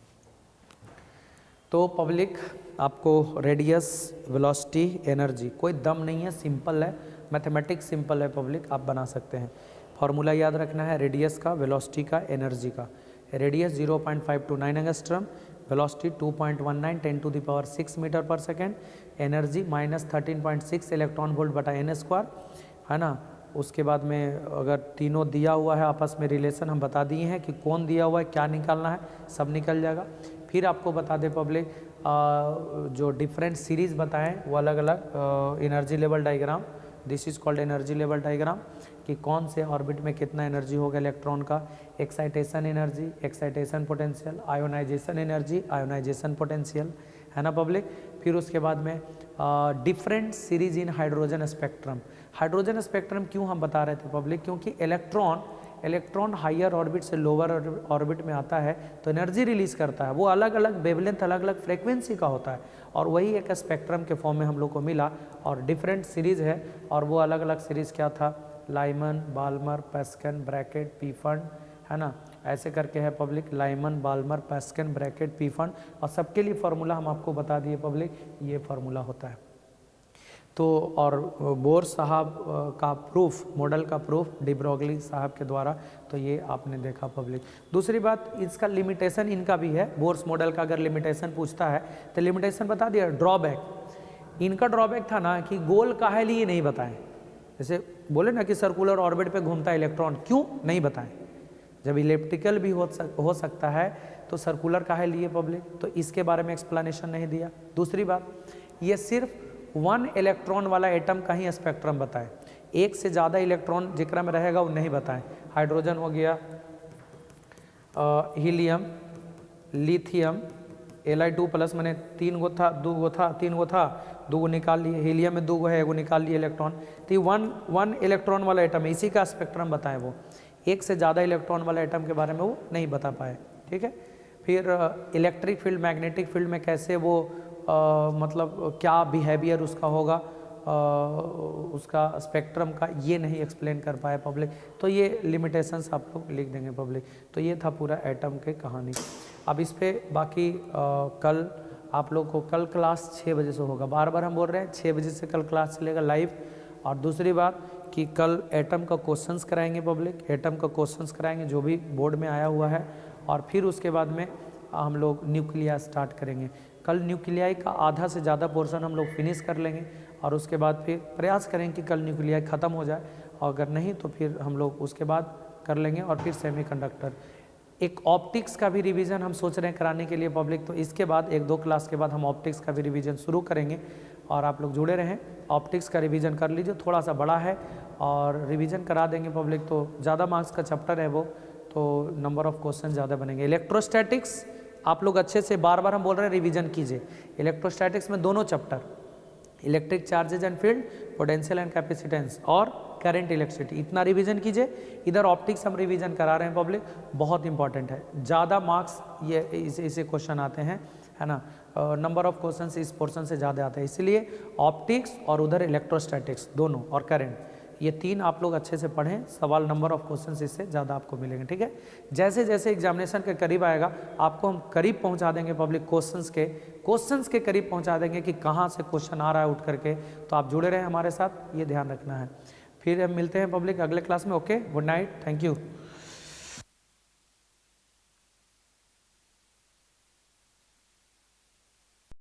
तो पब्लिक आपको रेडियस, वेलोसिटी, एनर्जी कोई दम नहीं है, सिंपल है, मैथमेटिक्स सिंपल है पब्लिक, आप बना सकते हैं। फॉर्मूला याद रखना है रेडियस का, वेलोसिटी का, एनर्जी का। Radius 0.529 angstrom, velocity 2.19 10⁶ metre per second, energy -13.6 electron volt बटा n स्क्वायर, है ना। उसके बाद में अगर तीनों दिया हुआ है आपस में रिलेशन हम बता दिए हैं कि कौन दिया हुआ है, क्या निकालना है, सब निकल जाएगा। फिर आपको बता दें पब्लिक जो डिफरेंट सीरीज बताएं वो अलग अलग energy level diagram, this is called energy level diagram, कि कौन से ऑर्बिट में कितना एनर्जी होगा इलेक्ट्रॉन का, excitation energy, excitation potential, ionization energy, ionization potential, है ना पब्लिक। फिर उसके बाद में different series in hydrogen spectrum. Hydrogen spectrum क्यों हम बता रहे थे पब्लिक, क्योंकि इलेक्ट्रॉन हायर ऑर्बिट से लोअर ऑर्बिट में आता है तो एनर्जी रिलीज करता है, वो अलग अलग वेवलेंथ, अलग अलग फ्रीक्वेंसी का होता है, और वही एक स्पेक्ट्रम के फॉर्म में हम लोग को मिला। और डिफरेंट सीरीज है, और वो अलग अलग सीरीज क्या था, Lyman, Balmer, Paschen, Brackett, Pfund, है ना, ऐसे करके है public, Lyman, Balmer, Paschen, Brackett, Pfund, और सबके लिए फार्मूला हम आपको बता दिए पब्लिक, ये फार्मूला होता है। तो और बोर साहब का प्रूफ, मॉडल का प्रूफ डी ब्रोगली साहब के द्वारा, तो ये आपने देखा पब्लिक। दूसरी बात, इसका लिमिटेशन इनका भी है, बोर्स मॉडल का अगर लिमिटेशन पूछता है तो लिमिटेशन बता दिया। ड्रॉबैक, इनका ड्रॉबैक था ना कि गोल काहे लिए नहीं बताएं, जैसे बोले ना कि सर्कुलर ऑर्बिट पे घूमता है इलेक्ट्रॉन, क्यों नहीं बताएं, जब इलेप्टिकल भी हो सकता है तो सर्कुलर काहे लिए पब्लिक, तो इसके बारे में एक्सप्लेनेशन नहीं दिया। दूसरी बात, ये सिर्फ 1 इलेक्ट्रॉन वाला एटम का ही स्पेक्ट्रम बताए, एक से ज़्यादा इलेक्ट्रॉन जिक्र में रहेगा वो नहीं बताएं। हाइड्रोजन हो गया, हीलियम, लिथियम, Li2+ मैंने 3 गो था, 2 गो था, 3 गो था, 2 गो निकाल लिए, हीलियम में 2 गो है, 1 गो निकाल लिए इलेक्ट्रॉन, तो ये 1 इलेक्ट्रॉन वाला एटम है, इसी का स्पेक्ट्रम बताएं। वो एक से ज़्यादा इलेक्ट्रॉन वाला एटम के बारे में वो नहीं बता पाए, ठीक है। फिर इलेक्ट्रिक फील्ड, मैग्नेटिक फील्ड में कैसे वो मतलब क्या बिहेवियर उसका होगा, उसका स्पेक्ट्रम का, ये नहीं एक्सप्लेन कर पाए पब्लिक, तो ये लिमिटेशंस आप लोग लिख देंगे पब्लिक। तो ये था पूरा एटम के कहानी। अब इस पे बाकी कल आप लोग को, कल क्लास 6 बजे से होगा, बार बार हम बोल रहे हैं 6 बजे से कल क्लास चलेगा लाइव। और दूसरी बात कि कल एटम का क्वेश्चंस कराएंगे पब्लिक, एटम का क्वेश्चंस कराएंगे जो भी बोर्ड में आया हुआ है, और फिर उसके बाद में हम लोग न्यूक्लिया स्टार्ट करेंगे। कल न्यूक्लियाई का आधा से ज़्यादा पोर्शन हम लोग फिनिश कर लेंगे, और उसके बाद फिर प्रयास करें कि कल न्यूक्लियाई ख़त्म हो जाए, और अगर नहीं तो फिर हम लोग उसके बाद कर लेंगे। और फिर सेमीकंडक्टर, एक ऑप्टिक्स का भी रिवीजन हम सोच रहे हैं कराने के लिए पब्लिक, तो इसके बाद 1-2 क्लास के बाद हम ऑप्टिक्स का भी रिवीजन शुरू करेंगे, और आप लोग जुड़े रहें। ऑप्टिक्स का रिवीजन कर लीजिए, थोड़ा सा बड़ा है और रिवीजन करा देंगे पब्लिक, तो ज़्यादा मार्क्स का चैप्टर है वो, तो नंबर ऑफ क्वेश्चन ज़्यादा बनेंगे। इलेक्ट्रोस्टैटिक्स आप लोग अच्छे से, बार बार हम बोल रहे हैं रिवीजन कीजिए। इलेक्ट्रोस्टैटिक्स में दोनों chapter, electric charges and field, potential and capacitance, और करंट इलेक्ट्रिसिटी, इतना रिवीजन कीजिए। इधर ऑप्टिक्स हम रिवीजन करा रहे हैं पब्लिक, बहुत इंपॉर्टेंट है, ज़्यादा मार्क्स ये इसे क्वेश्चन आते हैं, है ना, नंबर ऑफ क्वेश्चन इस पोर्शन से ज़्यादा आते हैं, इसलिए ऑप्टिक्स और उधर इलेक्ट्रोस्टैटिक्स दोनों, और करंट, ये 3 आप लोग अच्छे से पढ़ें, सवाल नंबर ऑफ क्वेश्चंस इससे ज़्यादा आपको मिलेंगे, ठीक है। जैसे जैसे एग्जामिनेशन के करीब आएगा आपको हम करीब पहुंचा देंगे पब्लिक, क्वेश्चंस के करीब पहुंचा देंगे कि कहाँ से क्वेश्चन आ रहा है उठ करके, तो आप जुड़े रहें हमारे साथ, ये ध्यान रखना है। फिर हम मिलते हैं पब्लिक अगले क्लास में। Okay, good night, thank you.